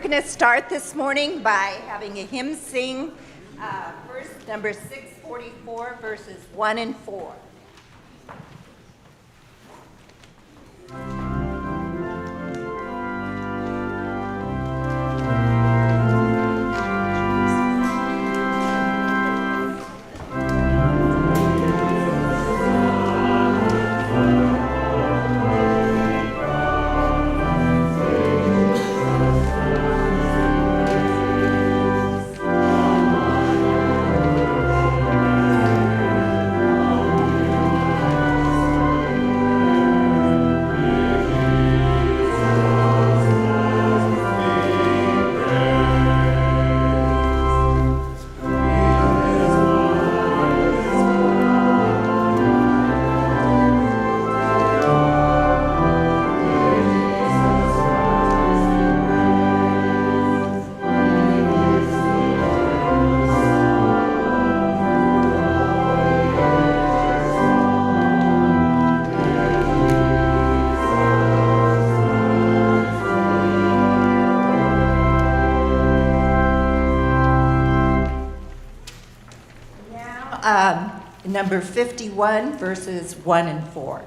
We're going to start this morning by having a hymn sing, verse number 644, verses 1 and 4. Number 51, verses 1 and 4.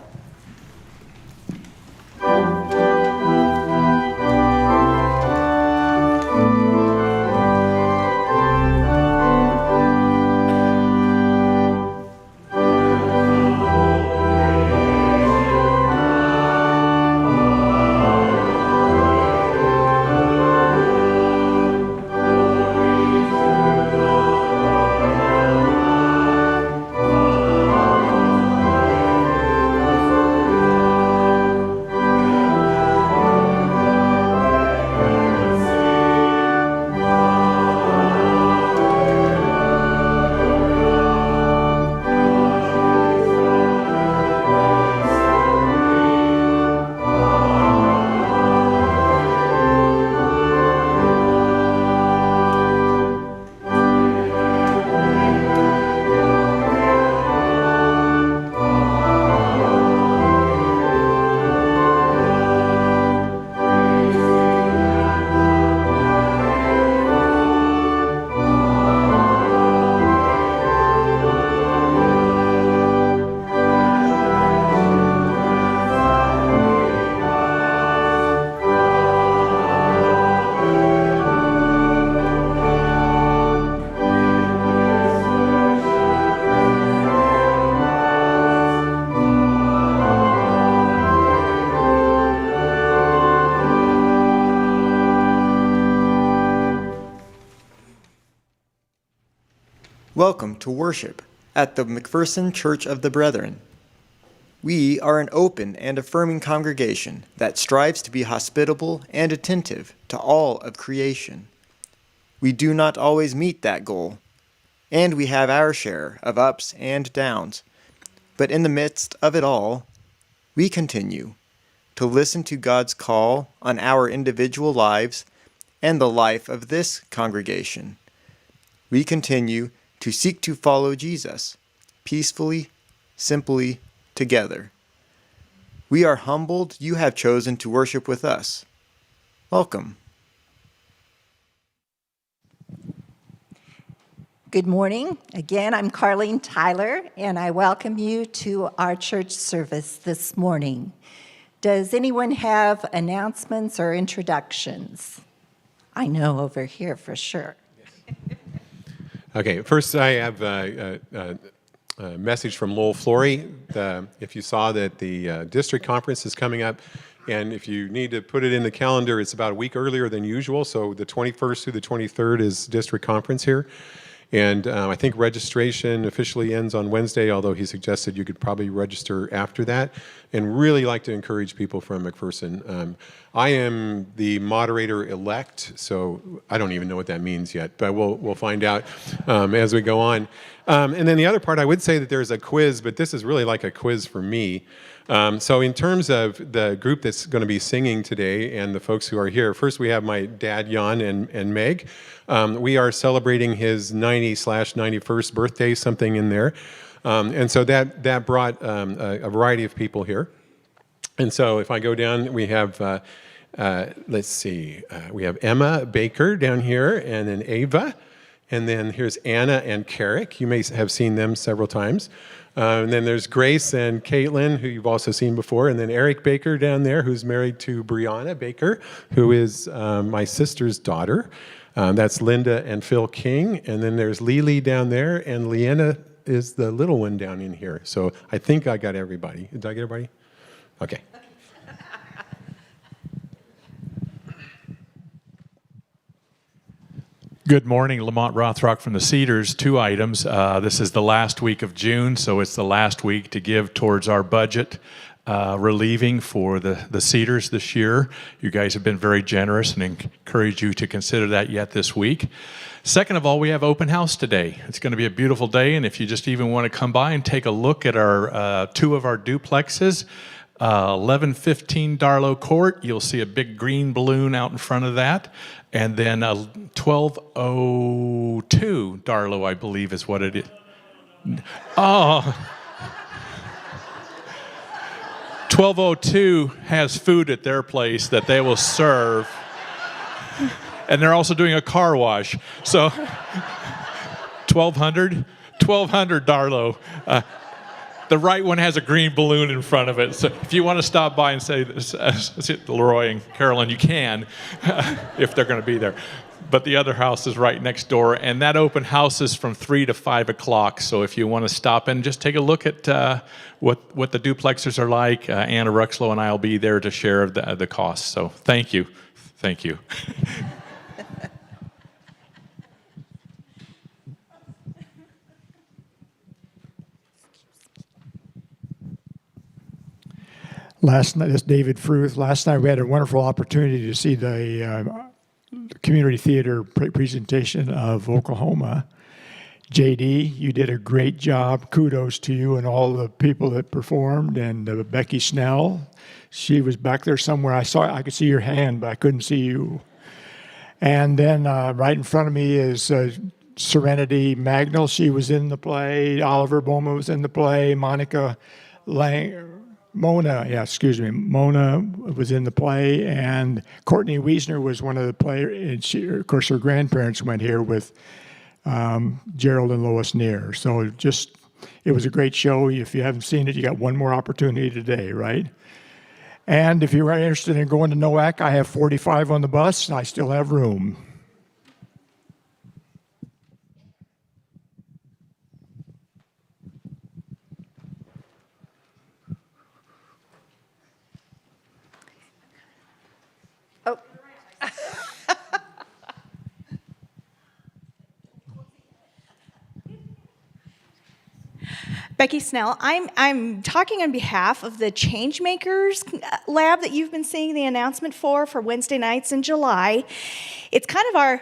Welcome to worship at the McPherson Church of the Brethren. We are an open and affirming congregation that strives to be hospitable and attentive to all of creation. We do not always meet that goal, and we have our share of ups and downs. But in the midst of it all, we continue to listen to God's call on our individual lives and the life of this congregation. We continue to seek to follow Jesus, peacefully, simply, together. We are humbled you have chosen to worship with us. Welcome. Good morning. Again, I'm Carlene Tyler, and I welcome you to our church service this morning. Does anyone have announcements or introductions? I know over here for sure. Okay, first I have a message from Lowell Flory. If you saw that the district conference is coming up, and if you need to put it in the calendar, it's about a week earlier than usual, so the 21st through the 23rd is district conference here. And I think registration officially ends on Wednesday, although he suggested you could probably register after that. And really like to encourage people from McPherson. I am the moderator-elect, so I don't even know what that means yet, but we'll find out as we go on. And then the other part, I would say that there's a quiz, but this is really like a quiz for me. So in terms of the group that's going to be singing today and the folks who are here, first we have my dad, Jan, and Meg. We are celebrating his 90/91st birthday, something in there. And so that brought a variety of people here. And so if I go down, we have Let's see. We have Emma Baker down here, and then Ava. And then here's Anna and Carrick. You may have seen them several times. And then there's Grace and Caitlin, who you've also seen before. And then Eric Baker down there, who's married to Brianna Baker, who is my sister's daughter. That's Linda and Phil King. And then there's Lily down there, and Leanna is the little one down in here. So I think I got everybody. Did I get everybody? Okay. Good morning, Lamont Rothrock from the Cedars. 2 items. This is the last week of June, so it's the last week to give towards our budget relieving for the Cedars this year. You guys have been very generous and encourage you to consider that yet this week. Second of all, we have open house today. It's going to be a beautiful day, and if you just even want to come by and take a look at our 2 of our duplexes, 1115 Darlow Court, you'll see a big green balloon out in front of that. And then 1202 Darlow, I believe is what it is. Oh. 1202 has food at their place that they will serve. And they're also doing a car wash. So 1200 Darlow. The right one has a green balloon in front of it. So if you want to stop by and say, Leroy and Carolyn, you can, if they're going to be there. But the other house is right next door, and that open house is from 3 to 5 o'clock. So if you want to stop in, just take a look at what the duplexers are like. Anna Ruxlow and I will be there to share the costs. So thank you. Thank you. Last night, this is David Fruth. Last night we had a wonderful opportunity to see the community theater presentation of Oklahoma. JD, you did a great job. Kudos to you and all the people that performed. And Becky Snell, she was back there somewhere. I could see your hand, but I couldn't see you. And then right in front of me is Serenity Magnell. She was in the play. Oliver Bowman was in the play. Mona was in the play, and Courtney Wiesner was one of the players. And she, of course, her grandparents went here with Gerald and Lois Neer. So it was a great show. If you haven't seen it, you got one more opportunity today, right? And if you are interested in going to NOAC, I have 45 on the bus, and I still have room. Oh. Becky Snell, I'm talking on behalf of the Changemakers Lab that you've been seeing the announcement for Wednesday nights in July. It's kind of our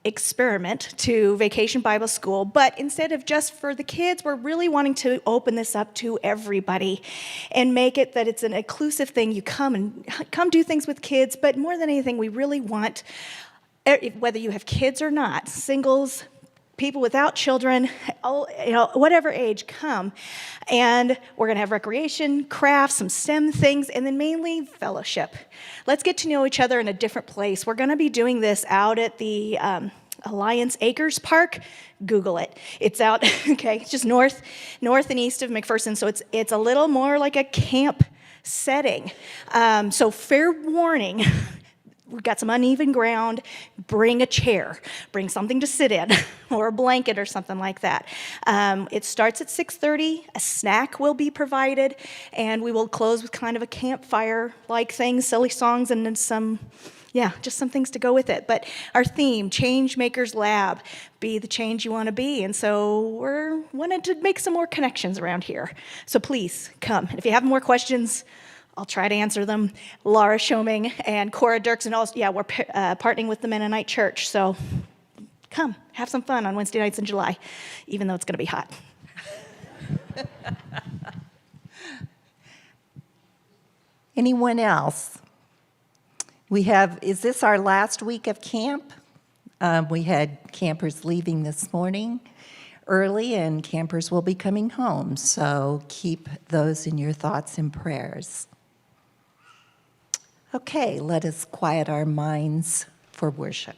experiment to Vacation Bible School, but instead of just for the kids, we're really wanting to open this up to everybody and make it that it's an inclusive thing. You come do things with kids, but more than anything, we really want, whether you have kids or not, singles, people without children, whatever age, come. And we're going to have recreation, crafts, some STEM things, and then mainly fellowship. Let's get to know each other in a different place. We're going to be doing this out at the Alliance Acres Park. Google it. It's out, okay, just north and east of McPherson, so it's a little more like a camp setting. So fair warning. We've got some uneven ground. Bring a chair. Bring something to sit in or a blanket or something like that. It starts at 6:30. A snack will be provided, and we will close with kind of a campfire-like thing, silly songs, and then just some things to go with it. But our theme, Change Makers Lab, be the change you want to be. And so we're wanting to make some more connections around here. So please come. And if you have more questions, I'll try to answer them. Laura Shoming and Cora Dirks, and also, we're partnering with the Mennonite Church. So come, have some fun on Wednesday nights in July, even though it's going to be hot. Anyone else? Is this our last week of camp? We had campers leaving this morning early, and campers will be coming home. So keep those in your thoughts and prayers. Okay, let us quiet our minds for worship.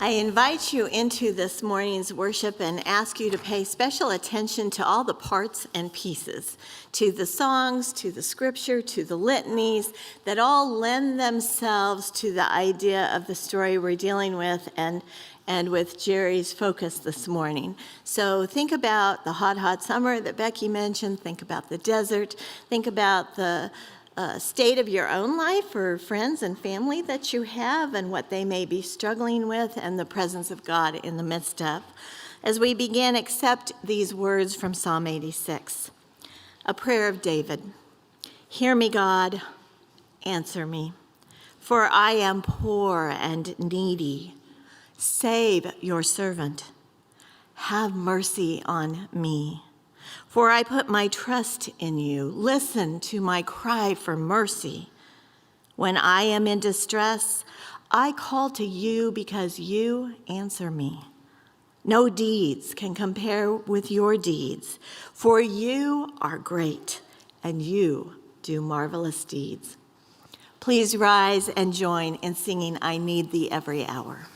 I invite you into this morning's worship and ask you to pay special attention to all the parts and pieces, to the songs, to the scripture, to the litanies, that all lend themselves to the idea of the story we're dealing with and with Jerry's focus this morning. So think about the hot, hot summer that Becky mentioned. Think about the desert. Think about the state of your own life or friends and family that you have and what they may be struggling with and the presence of God in the midst of. As we begin, accept these words from Psalm 86, a prayer of David. Hear me, God, answer me, for I am poor and needy. Save your servant. Have mercy on me. For I put my trust in you. Listen to my cry for mercy. When I am in distress, I call to you because you answer me. No deeds can compare with your deeds, for you are great and you do marvelous deeds. Please rise and join in singing I Need Thee Every Hour.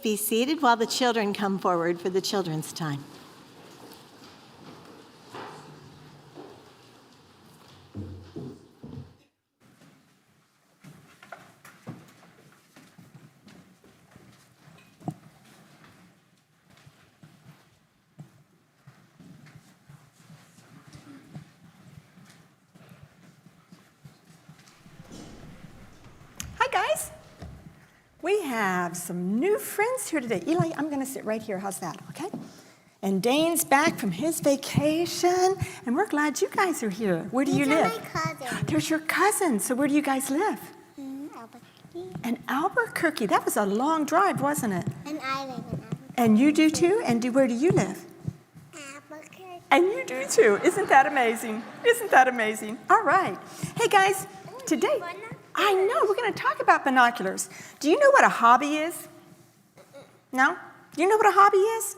be seated while the children come forward for the children's time. Hi, guys. We have some new friends here today. Eli, I'm going to sit right here. How's that? Okay? And Dane's back from his vacation, and we're glad you guys are here. Where do you live? These are my cousins. There's your cousin. So where do you guys live? Albuquerque. In Albuquerque. That was a long drive, wasn't it? And I live in Albuquerque. And you do too? And where do you live? Albuquerque. And you do too. Isn't that amazing? Isn't that amazing? All right. Hey, guys, today, I know, we're going to talk about binoculars. Do you know what a hobby is? No? Do you know what a hobby is?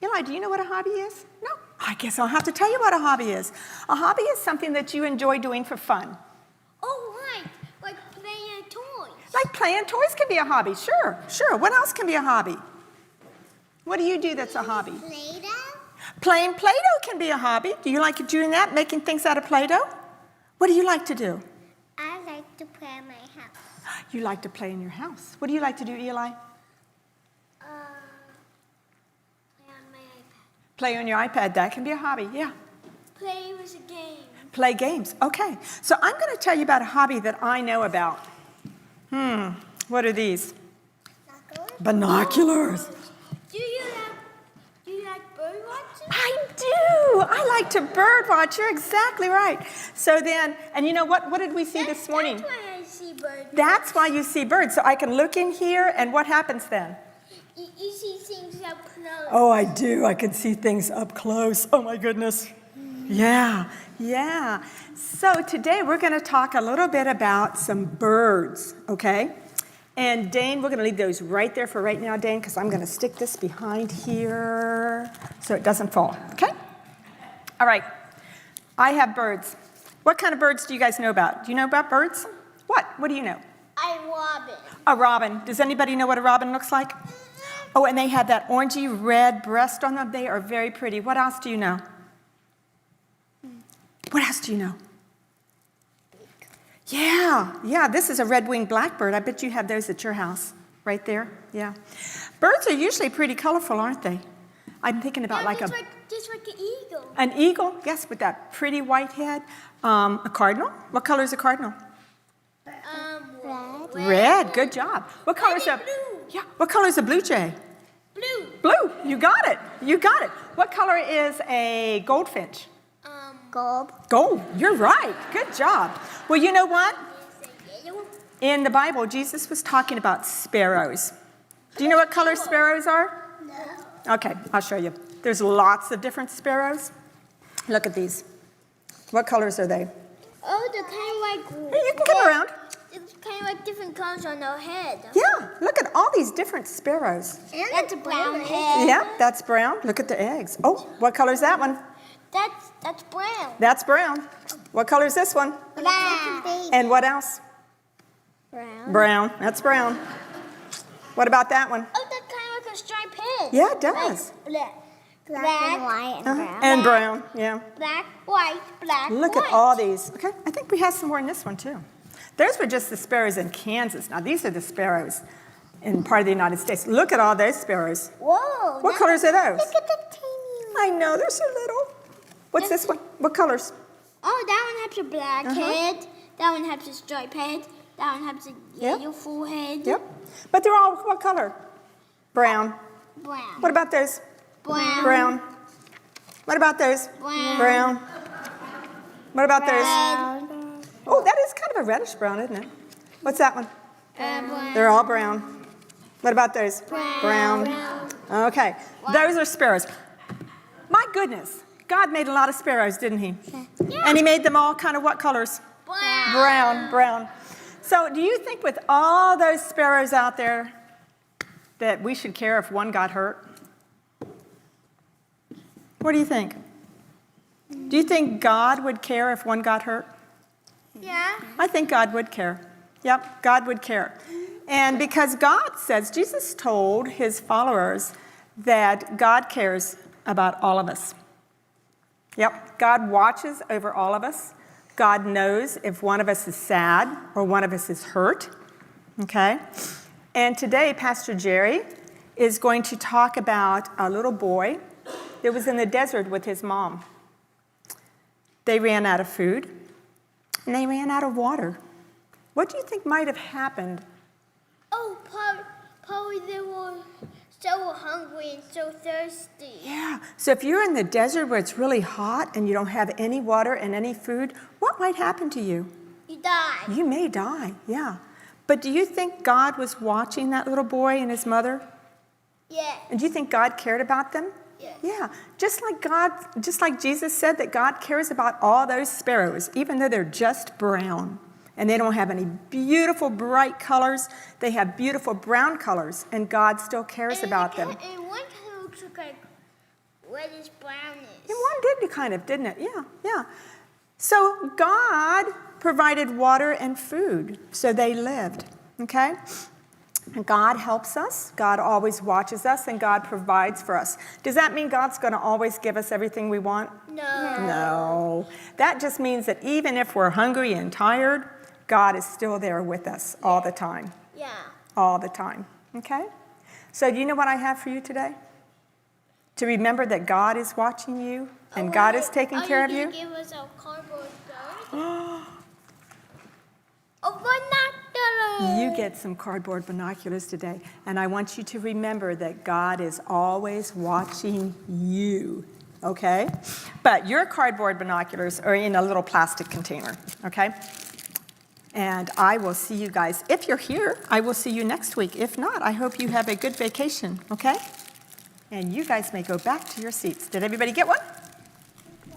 Eli, do you know what a hobby is? No? I guess I'll have to tell you what a hobby is. A hobby is something that you enjoy doing for fun. Oh, right. Like playing toys. Like playing toys can be a hobby. Sure, sure. What else can be a hobby? What do you do that's a hobby? Play-Doh? Playing Play-Doh can be a hobby. Do you like doing that, making things out of Play-Doh? What do you like to do? I like to play in my house. You like to play in your house. What do you like to do, Eli? Play on my iPad. Play on your iPad. That can be a hobby, yeah. Play with a game. Play games. Okay. So I'm going to tell you about a hobby that I know about. What are these? Binoculars. Do you like bird watching? I do. I like to bird watch. You're exactly right. So then, and you know what? What did we see this morning? That's why I see birds. That's why you see birds. So I can look in here, and what happens then? You see things up close. Oh, I do. I can see things up close. Oh, my goodness. Yeah, yeah. So today we're going to talk a little bit about some birds, okay? And Dane, we're going to leave those right there for right now, Dane, because I'm going to stick this behind here so it doesn't fall, okay? All right. I have birds. What kind of birds do you guys know about? Do you know about birds? What? What do you know? I robin. A robin. Does anybody know what a robin looks like? Oh, and they have that orangey red breast on them. They are very pretty. What else do you know? What else do you know? Yeah, this is a red-winged blackbird. I bet you have those at your house, right there. Yeah. Birds are usually pretty colorful, aren't they? I'm thinking about Just like an eagle. an eagle, yes, with that pretty white head. A cardinal. What color is a cardinal? Red. Good job. What color is a blue. Yeah. What color is a blue jay? Blue. Blue. You got it. You got it. What color is a goldfinch? Gold. Gold. You're right. Good job. Well, you know what? In the Bible, Jesus was talking about sparrows. Do you know what color sparrows are? No. Okay, I'll show you. There's lots of different sparrows. Look at these. What colors are they? Oh, they're kind of like... Hey, you can come around. It's kind of like different colors on their head. Yeah, look at all these different sparrows. And that's a brown head. Yeah, that's brown. Look at the eggs. Oh, what color is that one? That's brown. That's brown. What color is this one? Brown. And what else? Brown. Brown. That's brown. What about that one? Oh, that's kind of like a striped head. Yeah, it does. Black and white and brown. And brown, yeah. Black, white, black, Look white. at all these. Okay, I think we have some more in this one too. Those were just the sparrows in Kansas. Now these are the sparrows in part of the United States. Look at all those sparrows. Whoa. What colors are those? Look at the tiny I know, they're so little. What's this one? What colors? Oh, that one has a black head. That one has a striped head. That one has a yellow full head. Yep. But they're all what color? Brown. Brown. What about those? Brown. Brown. What about those? Brown. Brown. What about those? Brown. Oh, that is kind of a reddish brown, isn't it? What's that one? Brown. They're all brown. What about those? Brown. Okay, those are sparrows. My goodness, God made a lot of sparrows, didn't he? Yeah. And he made them all kind of what colors? Brown. Brown. So do you think with all those sparrows out there that we should care if one got hurt? What do you think? Do you think God would care if one got hurt? Yeah. I think God would care. Yep, God would care. And because God says, Jesus told his followers that God cares about all of us. Yep, God watches over all of us. God knows if one of us is sad or one of us is hurt, okay? And today, Pastor Jerry is going to talk about a little boy that was in the desert with his mom. They ran out of food, and they ran out of water. What do you think might have happened? Oh, probably they were so hungry and so thirsty. Yeah, so if you're in the desert where it's really hot and you don't have any water and any food, what might happen to you? You die. You may die, yeah. But do you think God was watching that little boy and his mother? Yeah. And do you think God cared about them? Yes. Yeah, just like Jesus said that God cares about all those sparrows, even though they're just brown. And they don't have any beautiful bright colors. They have beautiful brown colors, and God still cares about them. And one kind of looks like reddish brownish. And one did kind of, didn't it? Yeah, yeah. So God provided water and food, so they lived, okay? And God helps us. God always watches us, and God provides for us. Does that mean God's going to always give us everything we want? No. No. That just means that even if we're hungry and tired, God is still there with us all the time. Yeah. All the time, okay? So do you know what I have for you today? To remember that God is watching you and God is taking care of you. Are you going to give us a cardboard bird? A binocular. You get some cardboard binoculars today, and I want you to remember that God is always watching you, okay? But your cardboard binoculars are in a little plastic container, okay? And I will see you guys. If you're here, I will see you next week. If not, I hope you have a good vacation, okay? And you guys may go back to your seats. Did everybody get one?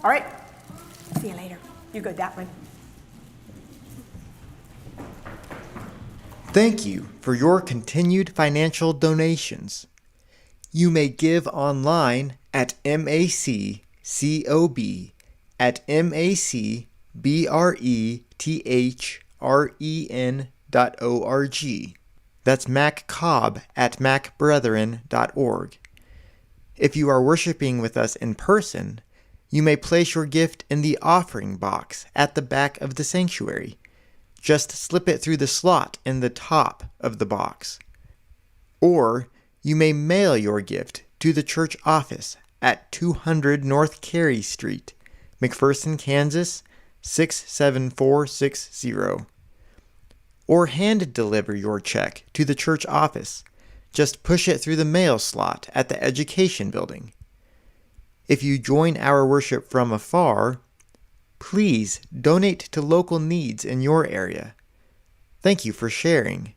All right. See you later. You go that way. Thank you for your continued financial donations. You may give online at maccobbrethren.org. That's maccobb@macbrethren.org. If you are worshiping with us in person, you may place your gift in the offering box at the back of the sanctuary. Just slip it through the slot in the top of the box. Or you may mail your gift to the church office at 200 North Carey Street, McPherson, Kansas 67460. Or hand deliver your check to the church office. Just push it through the mail slot at the education building. If you join our worship from afar, please donate to local needs in your area. Thank you for sharing.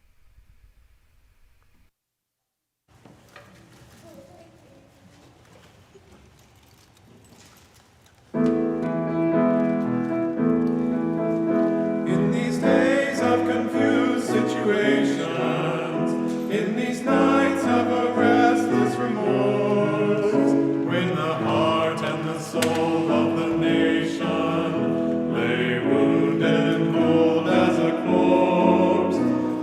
In these days of confused situations, in these nights of a restless remorse, when the heart and the soul of the nation lay wounded and cold as a corpse,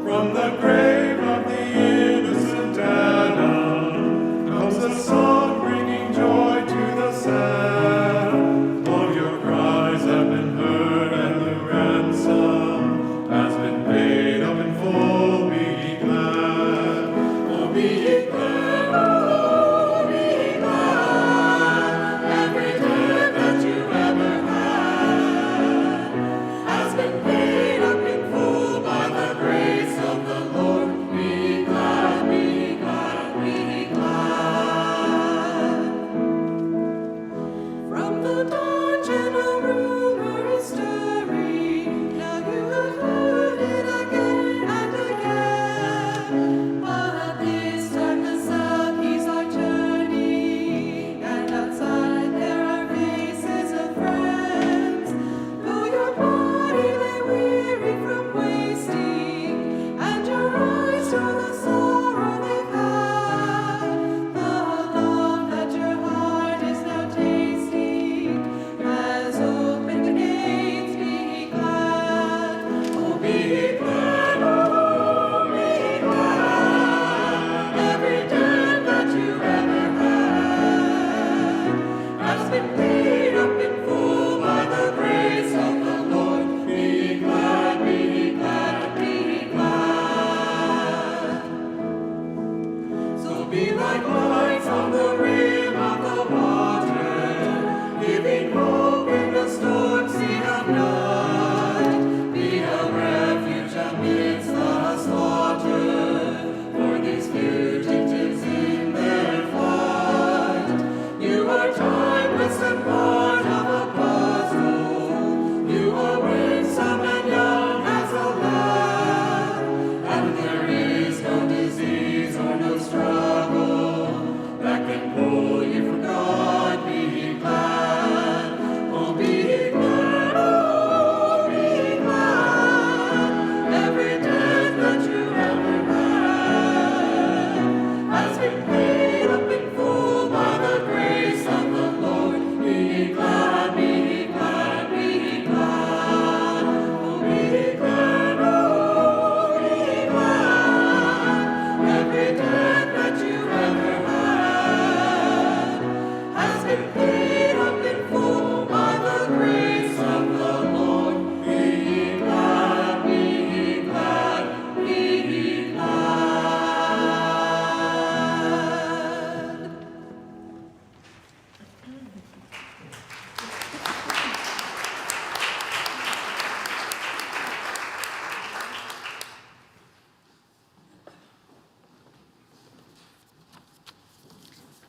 from the grave of the innocent Adam comes a song bringing joy to the sad. All your cries have been heard and the ransom has been paid up in full.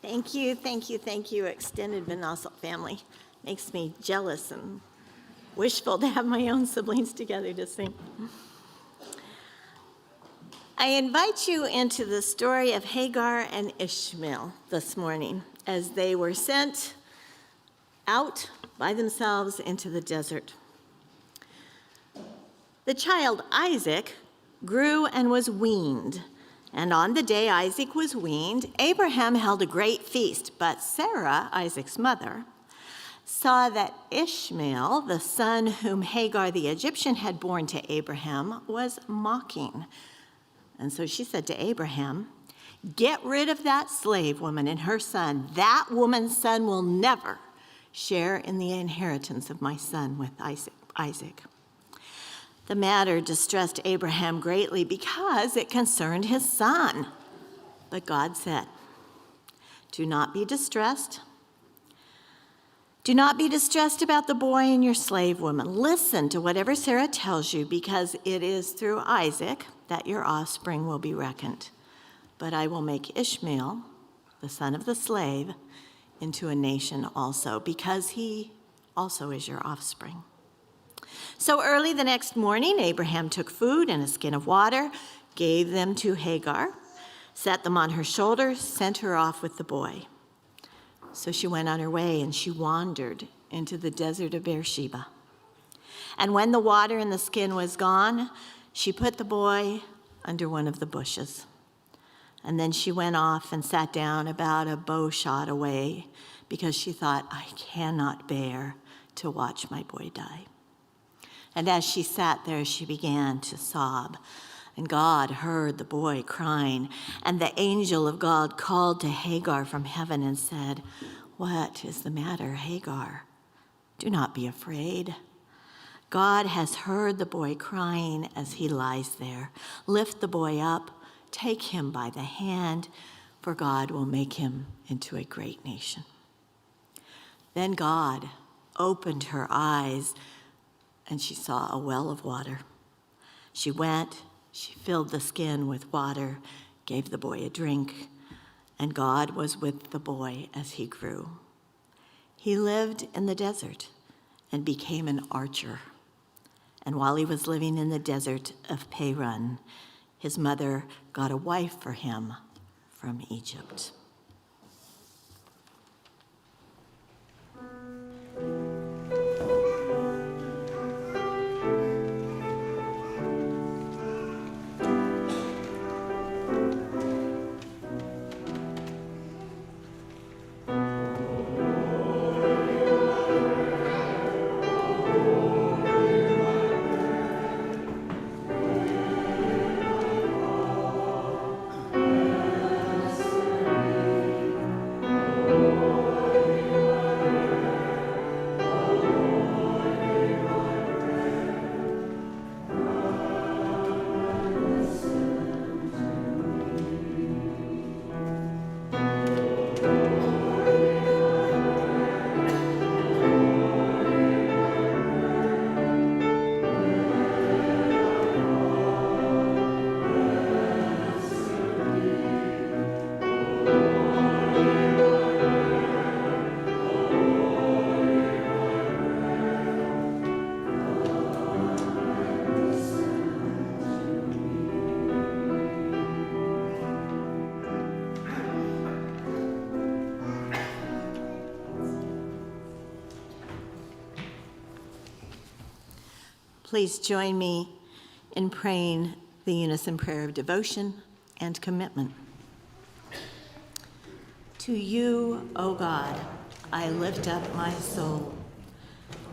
Thank you, thank you, thank you, extended Vanasselt family. Makes me jealous and wishful to have my own siblings together to sing. I invite you into the story of Hagar and Ishmael this morning as they were sent out by themselves into the desert. The child Isaac grew and was weaned. And on the day Isaac was weaned, Abraham held a great feast. But Sarah, Isaac's mother, saw that Ishmael, the son whom Hagar the Egyptian had borne to Abraham, was mocking. And so she said to Abraham, "Get rid of that slave woman and her son. That woman's son will never share in the inheritance of my son with Isaac." The matter distressed Abraham greatly because it concerned his son. But God said, "Do not be distressed. Do not be distressed about the boy and your slave woman. Listen to whatever Sarah tells you, because it is through Isaac that your offspring will be reckoned. But I will make Ishmael, the son of the slave, into a nation also, because he also is your offspring." So early the next morning, Abraham took food and a skin of water, gave them to Hagar, set them on her shoulders, sent her off with the boy. So she went on her way, and she wandered into the desert of Beersheba. And when the water in the skin was gone, she put the boy under one of the bushes. And then she went off and sat down about a bow shot away, because she thought, "I cannot bear to watch my boy die." And as she sat there, she began to sob. And God heard the boy crying. And the angel of God called to Hagar from heaven and said, "What is the matter, Hagar? Do not be afraid. God has heard the boy crying as he lies there. Lift the boy up, take him by the hand, for God will make him into a great nation." Then God opened her eyes, and she saw a well of water. She went, she filled the skin with water, gave the boy a drink, and God was with the boy as he grew. He lived in the desert and became an archer. And while he was living in the desert of Paran, his mother got a wife for him from Egypt. Please join me in praying the unison prayer of devotion and commitment. To you, O God, I lift up my soul.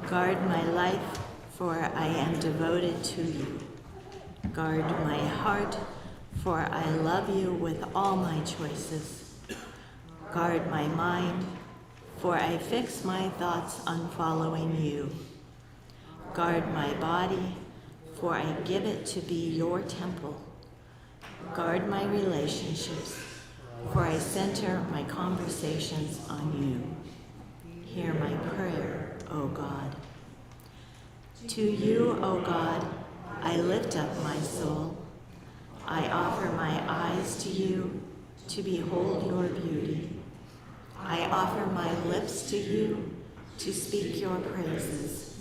Guard my life, for I am devoted to you. Guard my heart, for I love you with all my choices. Guard my mind, for I fix my thoughts on following you. Guard my body, for I give it to be your temple. Guard my relationships, for I center my conversations on you. Hear my prayer, O God. To you, O God, I lift up my soul. I offer my eyes to you to behold your beauty. I offer my lips to you to speak your praises.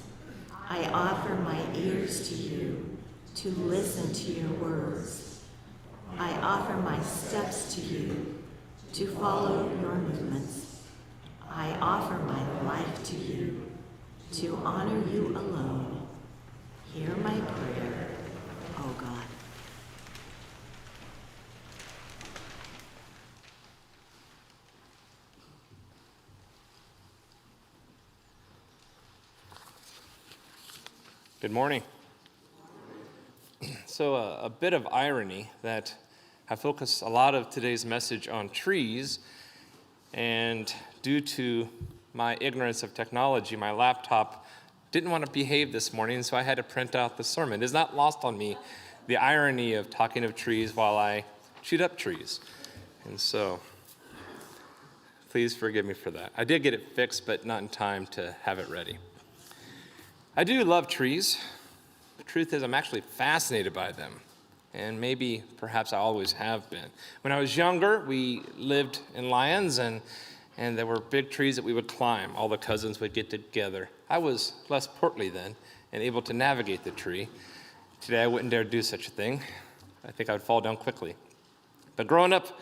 I offer my ears to you to listen to your words. I offer my steps to you to follow your movements. I offer my life to you to honor you alone. Hear my prayer, O God. Good morning. So a bit of irony that I focus a lot of today's message on trees, and due to my ignorance of technology, my laptop didn't want to behave this morning, so I had to print out the sermon. It's not lost on me the irony of talking of trees while I shoot up trees. And so please forgive me for that. I did get it fixed, but not in time to have it ready. I do love trees. The truth is, I'm actually fascinated by them, and maybe, perhaps I always have been. When I was younger, we lived in Lyons, and there were big trees that we would climb. All the cousins would get together. I was less portly then and able to navigate the tree. Today, I wouldn't dare do such a thing. I think I would fall down quickly. But growing up,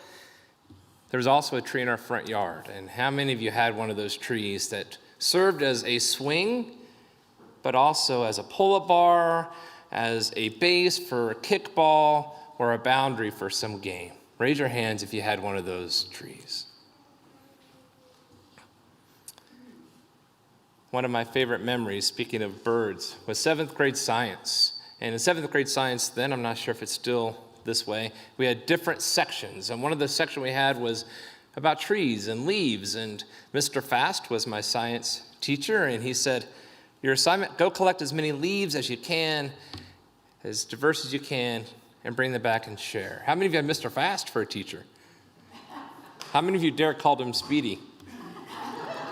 there was also a tree in our front yard, and how many of you had one of those trees that served as a swing, but also as a pull-up bar, as a base for a kickball, or a boundary for some game? Raise your hands if you had one of those trees. One of my favorite memories, speaking of birds, was 7th grade science. And in 7th grade science then, I'm not sure if it's still this way, we had different sections. And one of the sections we had was about trees and leaves. And Mr. Fast was my science teacher, and he said, your assignment, go collect as many leaves as you can, as diverse as you can, and bring them back and share. How many of you have Mr. Fast for a teacher? How many of you dare called him Speedy?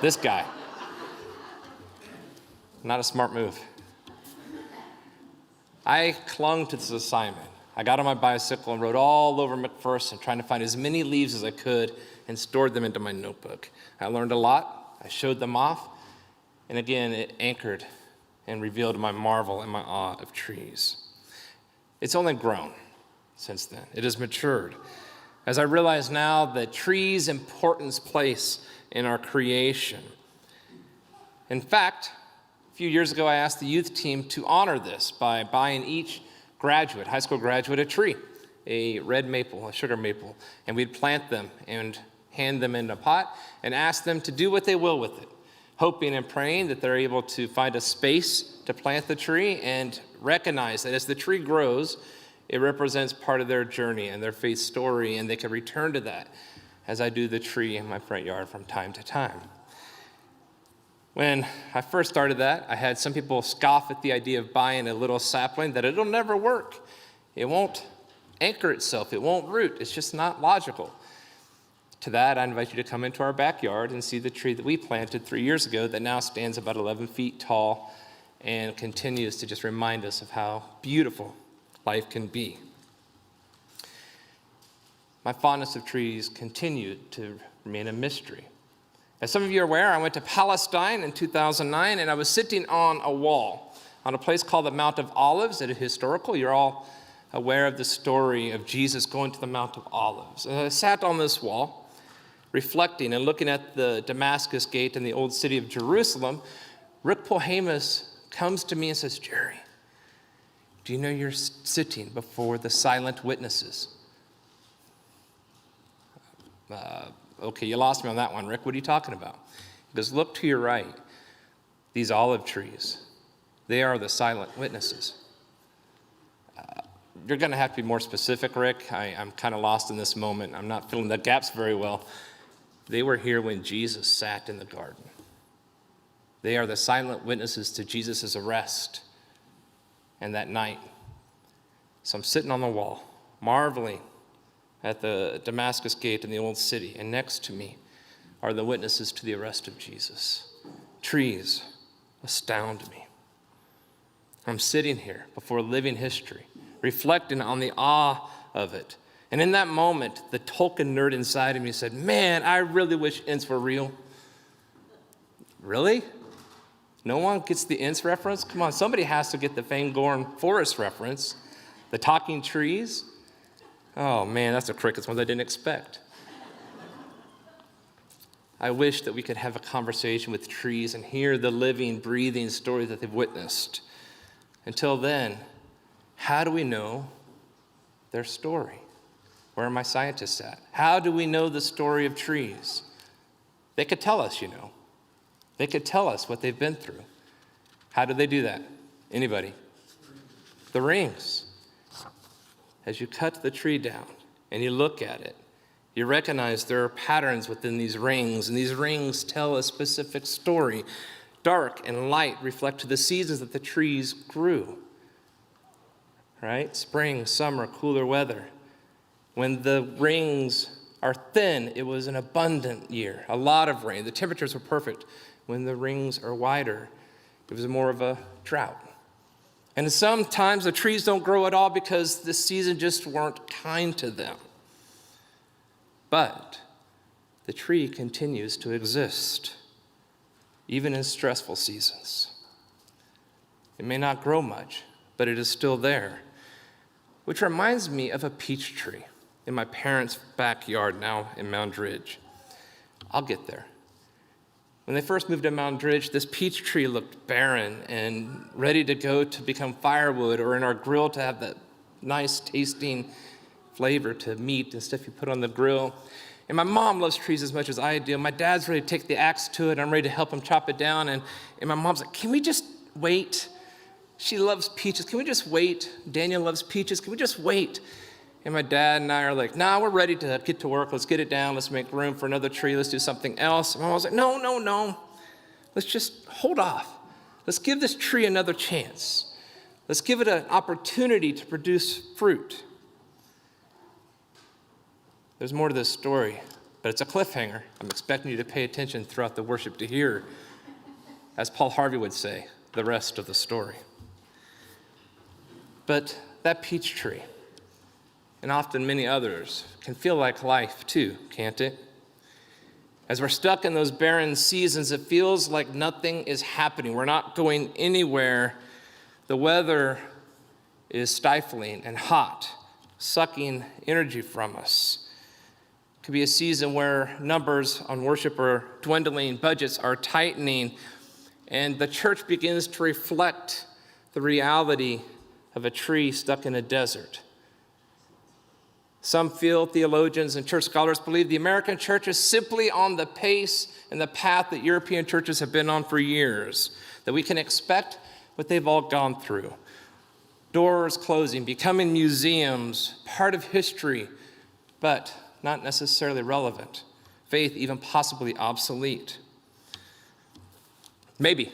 This guy. Not a smart move. I clung to this assignment. I got on my bicycle and rode all over McPherson, trying to find as many leaves as I could and stored them into my notebook. I learned a lot. I showed them off. And again, it anchored and revealed my marvel and my awe of trees. It's only grown since then. It has matured. As I realize now the trees' importance place in our creation. In fact, a few years ago, I asked the youth team to honor this by buying each graduate, high school graduate, a tree, a red maple, a sugar maple, and we'd plant them and hand them in a pot and ask them to do what they will with it, hoping and praying that they're able to find a space to plant the tree and recognize that as the tree grows, it represents part of their journey and their faith story, and they can return to that as I do the tree in my front yard from time to time. When I first started that, I had some people scoff at the idea of buying a little sapling, that it'll never work. It won't anchor itself. It won't root. It's just not logical. To that, I invite you to come into our backyard and see the tree that we planted 3 years ago that now stands about 11 feet tall and continues to just remind us of how beautiful life can be. My fondness of trees continued to remain a mystery. As some of you are aware, I went to Palestine in 2009, and I was sitting on a wall on a place called the Mount of Olives. It is historical. You're all aware of the story of Jesus going to the Mount of Olives. And I sat on this wall, reflecting and looking at the Damascus Gate in the old city of Jerusalem. Rick Polhamus comes to me and says, Jerry, do you know you're sitting before the silent witnesses? Okay, you lost me on that one, Rick. What are you talking about? He goes, look to your right. These olive trees, they are the silent witnesses. You're going to have to be more specific, Rick. I'm kind of lost in this moment. I'm not filling the gaps very well. They were here when Jesus sat in the garden. They are the silent witnesses to Jesus' arrest and that night. So I'm sitting on the wall, marveling at the Damascus Gate in the old city, and next to me are the witnesses to the arrest of Jesus. Trees astound me. I'm sitting here before living history, reflecting on the awe of it And in that moment, the Tolkien nerd inside of me said, man, I really wish Ents were real. Really? No one gets the Ents reference? Come on, somebody has to get the Fangorn Forest reference. The talking trees? Oh man, that's the crickets one I didn't expect. I wish that we could have a conversation with trees and hear the living, breathing story that they've witnessed. Until then, how do we know their story? Where are my scientists at? How do we know the story of trees? They could tell us, They could tell us what they've been through. How do they do that? Anybody? The rings. As you cut the tree down and you look at it, you recognize there are patterns within these rings, and these rings tell a specific story. Dark and light reflect the seasons that the trees grew. Right? Spring, summer, cooler weather. When the rings are thin, it was an abundant year, a lot of rain. The temperatures were perfect. When the rings are wider, it was more of a drought. And sometimes the trees don't grow at all because the season just weren't kind to them. But the tree continues to exist, even in stressful seasons. It may not grow much, but it is still there, which reminds me of a peach tree in my parents' backyard now in Mound Ridge. I'll get there. When they first moved to Mound Ridge, this peach tree looked barren and ready to go to become firewood, or in our grill to have that nice tasting flavor to meat and stuff you put on the grill. And my mom loves trees as much as I do. My dad's ready to take the axe to it. I'm ready to help him chop it down. And my mom's like, can we just wait? She loves peaches. Can we just wait? Daniel loves peaches. Can we just wait? And my dad and I are like, nah, we're ready to get to work. Let's get it down. Let's make room for another tree. Let's do something else. And Mom was like, no. Let's just hold off. Let's give this tree another chance. Let's give it an opportunity to produce fruit. There's more to this story, but it's a cliffhanger. I'm expecting you to pay attention throughout the worship to hear, as Paul Harvey would say, the rest of the story. But that peach tree, and often many others, can feel like life too, can't it? As we're stuck in those barren seasons, it feels like nothing is happening. We're not going anywhere. The weather is stifling and hot, sucking energy from us. It could be a season where numbers on worship are dwindling, budgets are tightening, and the church begins to reflect the reality of a tree stuck in a desert. Some theologians and church scholars believe the American church is simply on the pace and the path that European churches have been on for years, that we can expect what they've all gone through. Doors closing, becoming museums, part of history, but not necessarily relevant. Faith even possibly obsolete. Maybe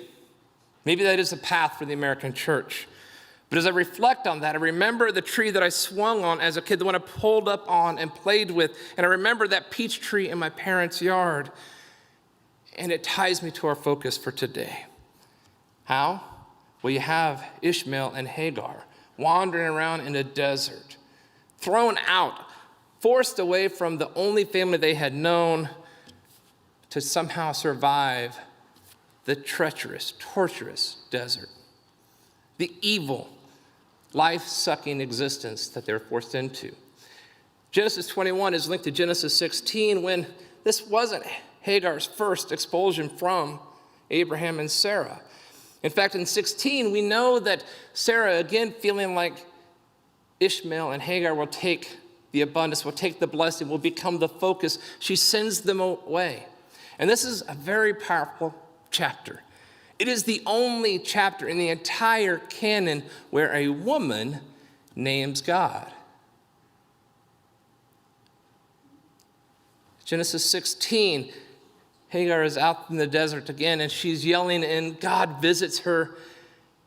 that is the path for the American church. But as I reflect on that, I remember the tree that I swung on as a kid, the one I pulled up on and played with, and I remember that peach tree in my parents' yard. And it ties me to our focus for today. How? Well, you have Ishmael and Hagar wandering around in a desert, thrown out, forced away from the only family they had known to somehow survive the treacherous, torturous desert, the evil, life-sucking existence that they're forced into. Genesis 21 is linked to Genesis 16 when this wasn't Hagar's first expulsion from Abraham and Sarah. In fact, in 16, we know that Sarah, again feeling like Ishmael and Hagar will take the abundance, will take the blessing, will become the focus, she sends them away. And this is a very powerful chapter. It is the only chapter in the entire canon where a woman names God. Genesis 16, Hagar is out in the desert again, and she's yelling, and God visits her,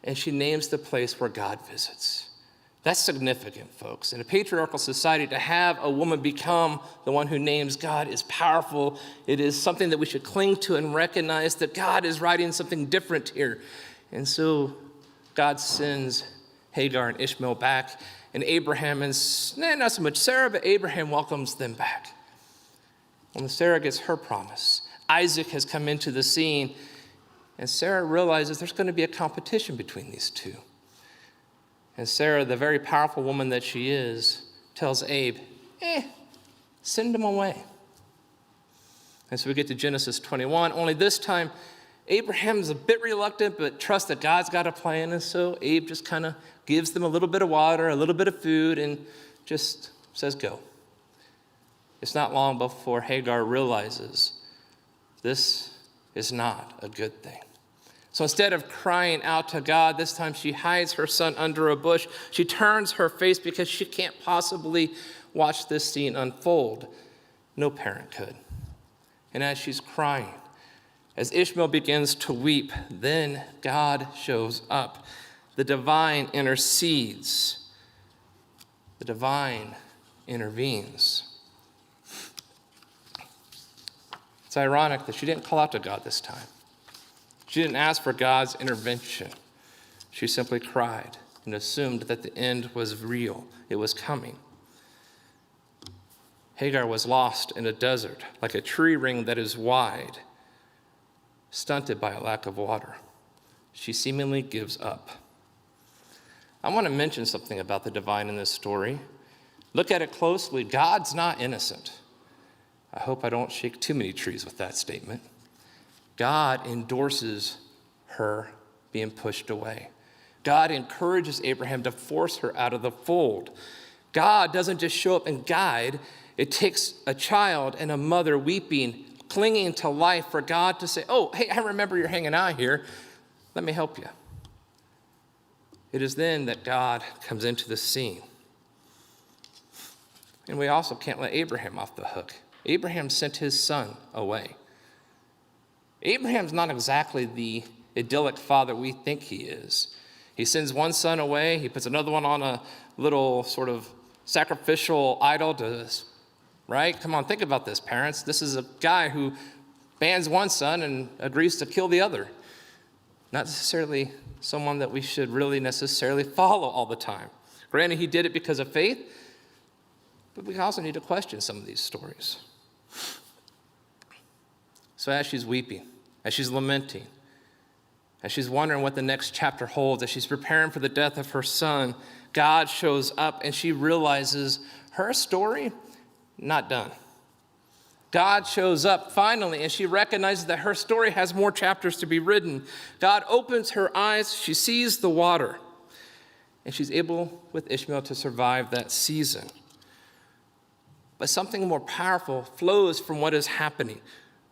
and she names the place where God visits. That's significant, folks. In a patriarchal society, to have a woman become the one who names God is powerful. It is something that we should cling to and recognize that God is writing something different here. And so God sends Hagar and Ishmael back, and Abraham, and not so much Sarah, but Abraham welcomes them back. When Sarah gets her promise, Isaac has come into the scene, and Sarah realizes there's going to be a competition between these two. And Sarah, the very powerful woman that she is, tells Abe, send him away. And so we get to Genesis 21, only this time Abraham's a bit reluctant, but trusts that God's got a plan, and so Abe just kind of gives them a little bit of water, a little bit of food, and just says, go. It's not long before Hagar realizes this is not a good thing. So instead of crying out to God, this time she hides her son under a bush. She turns her face because she can't possibly watch this scene unfold. No parent could. And as she's crying, as Ishmael begins to weep, then God shows up. The divine intercedes. The divine intervenes. It's ironic that she didn't call out to God this time. She didn't ask for God's intervention. She simply cried and assumed that the end was real. It was coming. Hagar was lost in a desert, like a tree ring that is wide, stunted by a lack of water. She seemingly gives up. I want to mention something about the divine in this story. Look at it closely. God's not innocent. I hope I don't shake too many trees with that statement. God endorses her being pushed away. God encourages Abraham to force her out of the fold. God doesn't just show up and guide. It takes a child and a mother weeping, clinging to life for God to say, oh, hey, I remember you're hanging out here. Let me help you. It is then that God comes into the scene. And we also can't let Abraham off the hook. Abraham sent his son away. Abraham's not exactly the idyllic father we think he is. He sends one son away. He puts another one on a little sort of sacrificial idol to, right? Come on, think about this, parents. This is a guy who bans one son and agrees to kill the other. Not necessarily someone that we should really necessarily follow all the time. Granted, he did it because of faith, but we also need to question some of these stories. So as she's weeping, as she's lamenting, as she's wondering what the next chapter holds, as she's preparing for the death of her son, God shows up and she realizes her story, not done. God shows up finally and she recognizes that her story has more chapters to be written. God opens her eyes, she sees the water, and she's able with Ishmael to survive that season. But something more powerful flows from what is happening,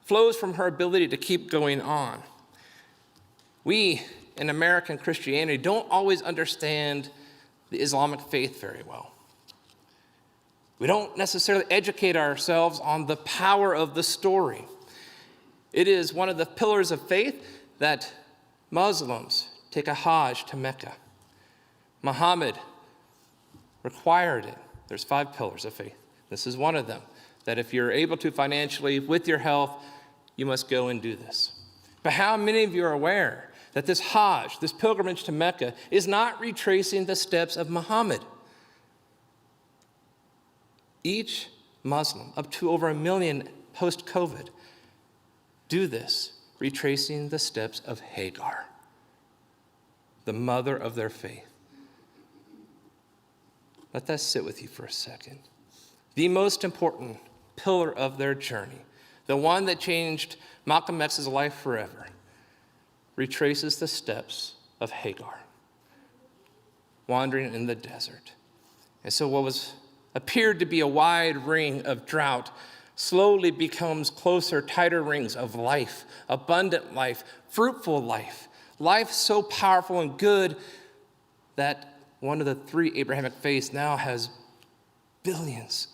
flows from her ability to keep going on. We in American Christianity don't always understand the Islamic faith very well. We don't necessarily educate ourselves on the power of the story. It is one of the pillars of faith that Muslims take a Hajj to Mecca. Muhammad required it. There's 5 pillars of faith. This is one of them, that if you're able to financially, with your health, you must go and do this. But how many of you are aware that this Hajj, this pilgrimage to Mecca, is not retracing the steps of Muhammad? Each Muslim, up to over 1 million post-COVID, do this, retracing the steps of Hagar, the mother of their faith. Let that sit with you for a second. The most important pillar of their journey, the one that changed Malcolm X's life forever, retraces the steps of Hagar, wandering in the desert. And so what appeared to be a wide ring of drought slowly becomes closer, tighter rings of life, abundant life, fruitful life, life so powerful and good that one of the 3 Abrahamic faiths now has billions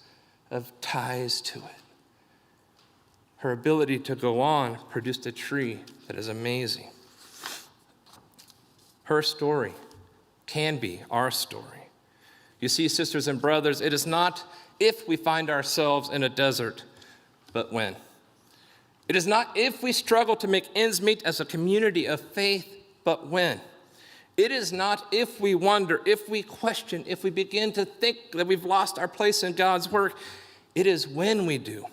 of ties to it. Her ability to go on produced a tree that is amazing. Her story can be our story. You see, sisters and brothers, it is not if we find ourselves in a desert, but when. It is not if we struggle to make ends meet as a community of faith, but when. It is not if we wonder, if we question, if we begin to think that we've lost our place in God's work. It is when we do.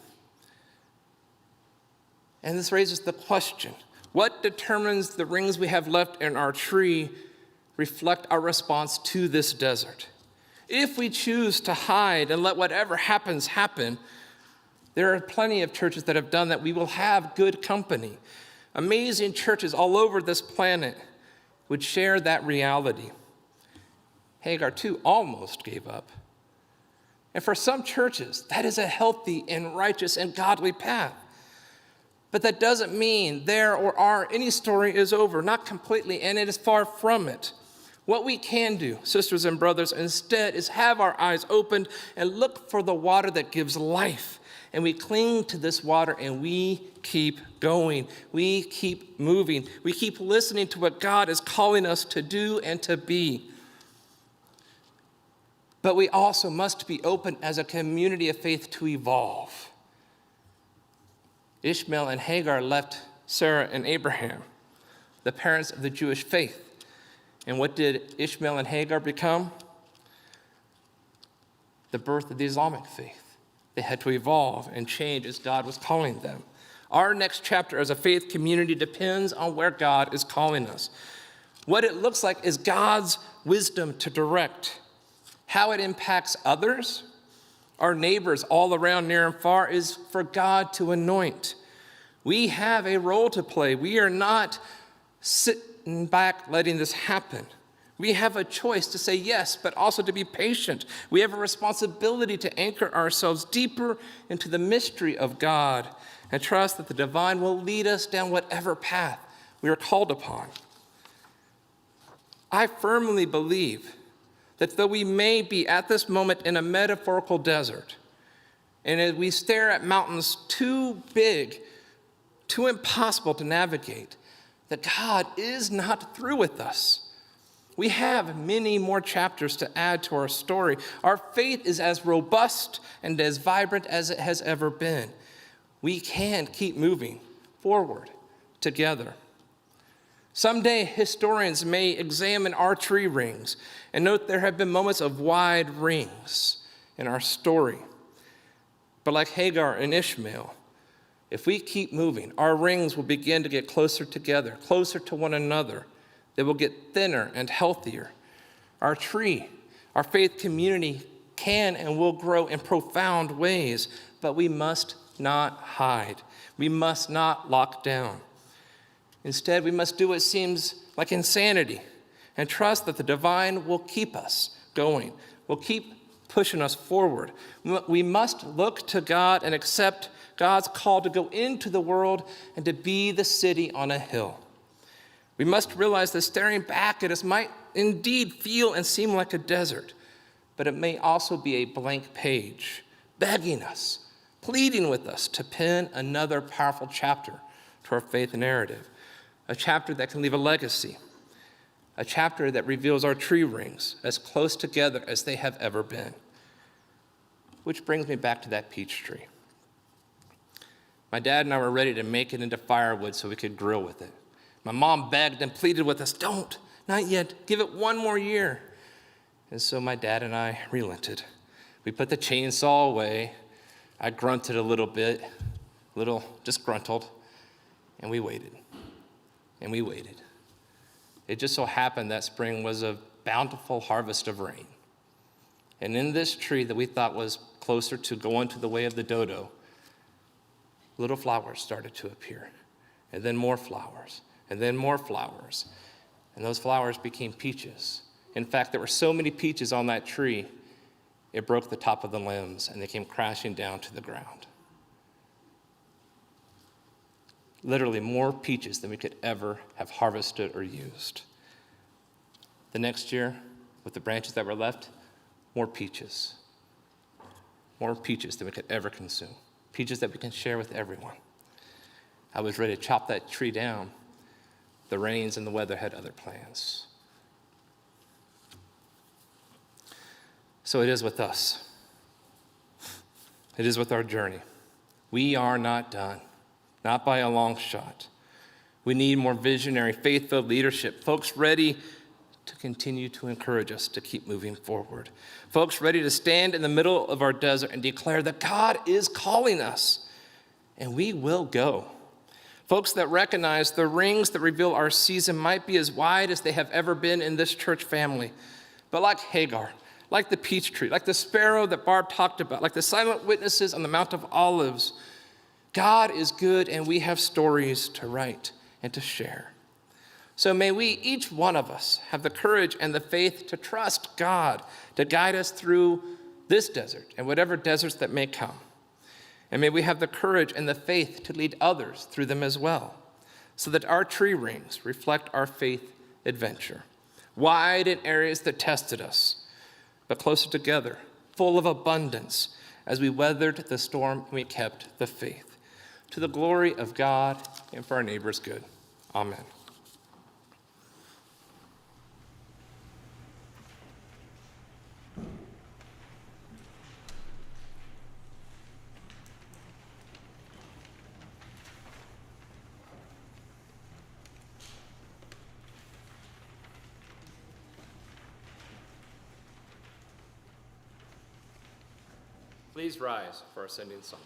And this raises the question, what determines the rings we have left in our tree reflect our response to this desert? If we choose to hide and let whatever happens happen, there are plenty of churches that have done that. We will have good company. Amazing churches all over this planet would share that reality. Hagar, too, almost gave up. And for some churches, that is a healthy and righteous and godly path. But that doesn't mean there or our any story is over, not completely, and it is far from it. What we can do, sisters and brothers, instead is have our eyes opened and look for the water that gives life. And we cling to this water and we keep going. We keep moving. We keep listening to what God is calling us to do and to be. But we also must be open as a community of faith to evolve. Ishmael and Hagar left Sarah and Abraham, the parents of the Jewish faith. And what did Ishmael and Hagar become? The birth of the Islamic faith. They had to evolve and change as God was calling them. Our next chapter as a faith community depends on where God is calling us. What it looks like is God's wisdom to direct. How it impacts others, our neighbors all around near and far, is for God to anoint. We have a role to play. We are not sitting back letting this happen. We have a choice to say yes, but also to be patient. We have a responsibility to anchor ourselves deeper into the mystery of God and trust that the divine will lead us down whatever path we are called upon. I firmly believe that though we may be at this moment in a metaphorical desert, and as we stare at mountains too big, too impossible to navigate, that God is not through with us. We have many more chapters to add to our story. Our faith is as robust and as vibrant as it has ever been. We can keep moving forward together. Someday, historians may examine our tree rings and note there have been moments of wide rings in our story. But like Hagar and Ishmael, if we keep moving, our rings will begin to get closer together, closer to one another. They will get thinner and healthier. Our tree, our faith community can and will grow in profound ways, but we must not hide. We must not lock down. Instead, we must do what seems like insanity and trust that the divine will keep us going, will keep pushing us forward. We must look to God and accept God's call to go into the world and to be the city on a hill. We must realize that staring back at us might indeed feel and seem like a desert, but it may also be a blank page, begging us, pleading with us to pen another powerful chapter to our faith narrative, a chapter that can leave a legacy, a chapter that reveals our tree rings as close together as they have ever been. Which brings me back to that peach tree. My dad and I were ready to make it into firewood so we could grill with it. My mom begged and pleaded with us, don't, not yet, give it one more year. And so my dad and I relented. We put the chainsaw away. I grunted a little bit, disgruntled, and we waited. And we waited. It just so happened that spring was a bountiful harvest of rain. And in this tree that we thought was closer to going to the way of the dodo, little flowers started to appear, and then more flowers. And then more flowers. And those flowers became peaches. In fact, there were so many peaches on that tree, it broke the top of the limbs and they came crashing down to the ground. Literally more peaches than we could ever have harvested or used. The next year, with the branches that were left, more peaches. More peaches than we could ever consume. Peaches that we can share with everyone. I was ready to chop that tree down. The rains and the weather had other plans. So it is with us. It is with our journey. We are not done, not by a long shot. We need more visionary, faith-filled leadership, folks ready to continue to encourage us to keep moving forward. Folks ready to stand in the middle of our desert and declare that God is calling us, and we will go. Folks that recognize the rings that reveal our season might be as wide as they have ever been in this church family. But like Hagar, like the peach tree, like the sparrow that Barb talked about, like the silent witnesses on the Mount of Olives, God is good and we have stories to write and to share. So may we, each one of us, have the courage and the faith to trust God to guide us through this desert and whatever deserts that may come. And may we have the courage and the faith to lead others through them as well, so that our tree rings reflect our faith adventure, wide in areas that tested us, but closer together, full of abundance, as we weathered the storm and we kept the faith. To the glory of God and for our neighbor's good. Amen. Please rise for our sending song.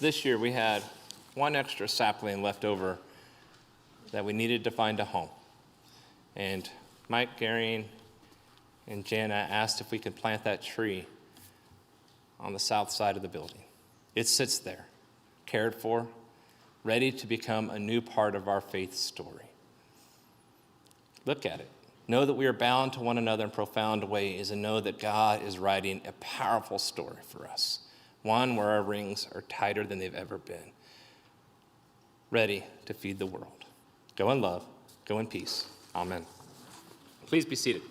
This year we had one extra sapling left over that we needed to find a home. And Mike Garing and Jana asked if we could plant that tree on the south side of the building. It sits there, cared for, ready to become a new part of our faith story. Look at it. Know that we are bound to one another in profound ways, and know that God is writing a powerful story for us, one where our rings are tighter than they've ever been, ready to feed the world. Go in love, go in peace. Amen. Please be seated.